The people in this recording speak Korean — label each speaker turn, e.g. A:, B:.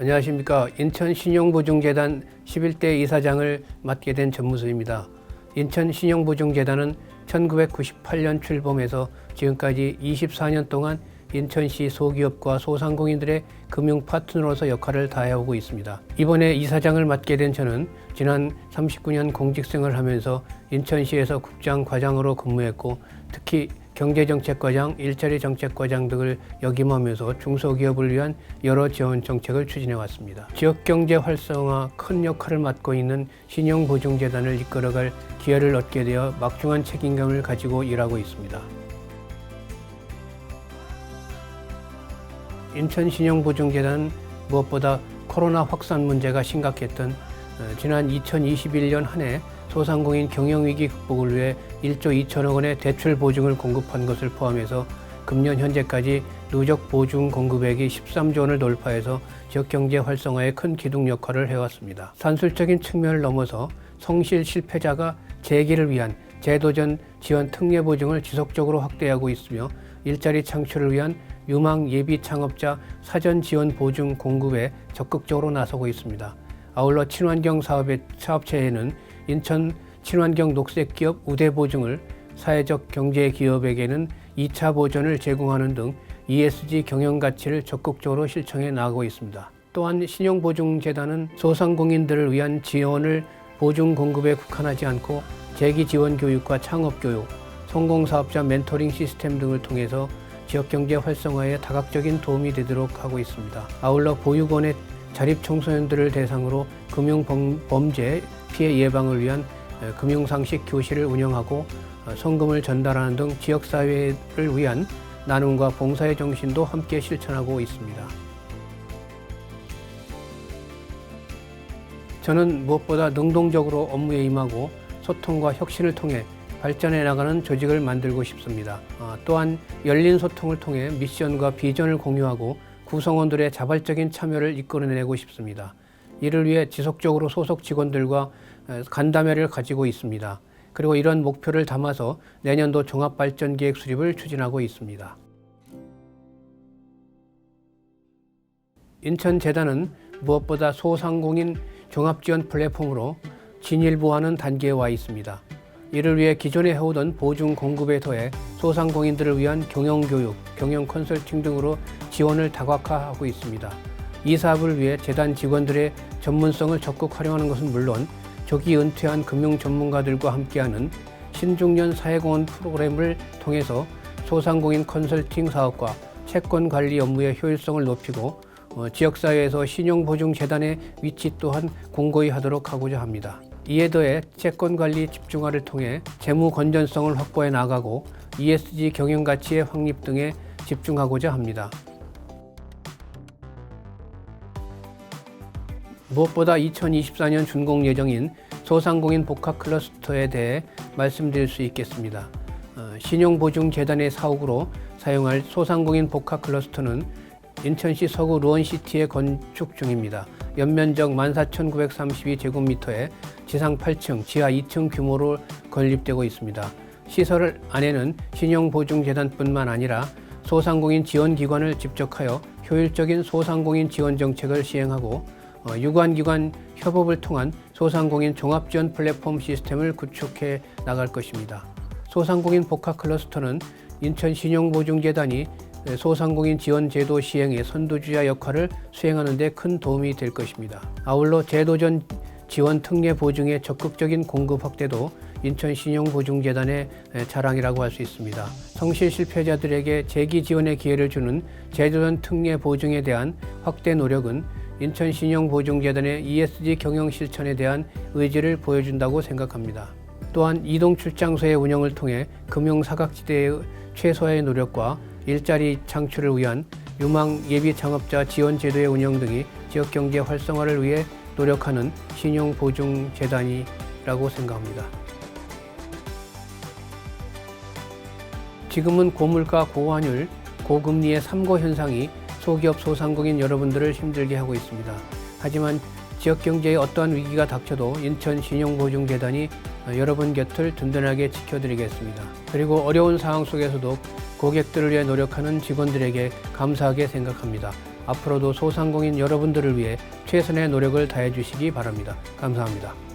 A: 안녕하십니까. 인천신용보증재단 11대 이사장을 맡게 된 전무수입니다. 인천신용보증재단은 1998년 출범해서 지금까지 24년 동안 인천시 소기업과 소상공인들의 금융 파트너로서 역할을 다해오고 있습니다. 이번에 이사장을 맡게 된 저는 지난 39년 공직생활을 하면서 인천시에서 국장, 과장으로 근무했고 특히 경제정책과장, 일자리정책과장 등을 역임하면서 중소기업을 위한 여러 지원 정책을 추진해 왔습니다. 지역경제 활성화 큰 역할을 맡고 있는 신용보증재단을 이끌어갈 기회를 얻게 되어 막중한 책임감을 가지고 일하고 있습니다. 인천신용보증재단은 무엇보다 코로나 확산 문제가 심각했던 지난 2021년 한 해 소상공인 경영위기 극복을 위해 1조 2천억 원의 대출 보증을 공급한 것을 포함해서 금년 현재까지 누적 보증 공급액이 13조 원을 돌파해서 지역경제 활성화에 큰 기둥 역할을 해왔습니다. 산술적인 측면을 넘어서 성실 실패자가 재기를 위한 재도전 지원 특례 보증을 지속적으로 확대하고 있으며 일자리 창출을 위한 유망 예비 창업자 사전 지원 보증 공급에 적극적으로 나서고 있습니다. 아울러 친환경 사업체에는 인천 친환경 녹색기업 우대보증을, 사회적 경제 기업에게는 2차 보전을 제공하는 등 ESG 경영가치를 적극적으로 실천해 나가고 있습니다. 또한 신용보증재단은 소상공인들을 위한 지원을 보증 공급에 국한하지 않고 재기 지원 교육과 창업 교육, 성공사업자 멘토링 시스템 등을 통해서 지역경제 활성화에 다각적인 도움이 되도록 하고 있습니다. 아울러 보육원의 자립 청소년들을 대상으로 금융범죄 피해 예방을 위한 금융상식 교실을 운영하고 성금을 전달하는 등 지역사회를 위한 나눔과 봉사의 정신도 함께 실천하고 있습니다. 저는 무엇보다 능동적으로 업무에 임하고 소통과 혁신을 통해 발전해 나가는 조직을 만들고 싶습니다. 또한 열린 소통을 통해 미션과 비전을 공유하고 구성원들의 자발적인 참여를 이끌어내고 싶습니다. 이를 위해 지속적으로 소속 직원들과 간담회를 가지고 있습니다. 그리고 이런 목표를 담아서 내년도 종합발전계획 수립을 추진하고 있습니다. 인천재단은 무엇보다 소상공인 종합지원 플랫폼으로 진일보하는 단계에 와 있습니다. 이를 위해 기존에 해오던 보증 공급에 더해 소상공인들을 위한 경영교육, 경영 컨설팅 등으로 지원을 다각화하고 있습니다. 이 사업을 위해 재단 직원들의 전문성을 적극 활용하는 것은 물론 조기 은퇴한 금융 전문가들과 함께하는 신중년 사회공헌 프로그램을 통해서 소상공인 컨설팅 사업과 채권 관리 업무의 효율성을 높이고 지역사회에서 신용보증재단의 위치 또한 공고히 하도록 하고자 합니다. 이에 더해 채권관리 집중화를 통해 재무 건전성을 확보해 나가고 ESG 경영가치의 확립 등에 집중하고자 합니다. 무엇보다 2024년 준공 예정인 소상공인 복합 클러스터에 대해 말씀드릴 수 있겠습니다. 신용보증재단의 사옥으로 사용할 소상공인 복합 클러스터는 인천시 서구 루원시티에 건축 중입니다. 연면적 14,932제곱미터에 지상 8층, 지하 2층 규모로 건립되고 있습니다. 시설 안에는 신용보증재단뿐만 아니라 소상공인 지원기관을 집적하여 효율적인 소상공인 지원 정책을 시행하고 유관기관 협업을 통한 소상공인 종합지원 플랫폼 시스템을 구축해 나갈 것입니다. 소상공인 복합 클러스터는 인천신용보증재단이 소상공인 지원 제도 시행의 선두주자 역할을 수행하는 데 큰 도움이 될 것입니다. 아울러 제도전 지원 특례 보증의 적극적인 공급 확대도 인천신용보증재단의 자랑이라고 할 수 있습니다. 성실 실패자들에게 재기 지원의 기회를 주는 제도전 특례 보증에 대한 확대 노력은 인천신용보증재단의 ESG 경영 실천에 대한 의지를 보여준다고 생각합니다. 또한 이동출장소의 운영을 통해 금융사각지대의 최소화의 노력과 일자리 창출을 위한 유망 예비 창업자 지원 제도의 운영 등이 지역경제 활성화를 위해 노력하는 신용보증재단이라고 생각합니다. 지금은 고물가, 고환율, 고금리의 삼고 현상이 소기업, 소상공인 여러분들을 힘들게 하고 있습니다. 하지만 지역경제에 어떠한 위기가 닥쳐도 인천신용보증재단이 여러분 곁을 든든하게 지켜드리겠습니다. 그리고 어려운 상황 속에서도 고객들을 위해 노력하는 직원들에게 감사하게 생각합니다. 앞으로도 소상공인 여러분들을 위해 최선의 노력을 다해 주시기 바랍니다. 감사합니다.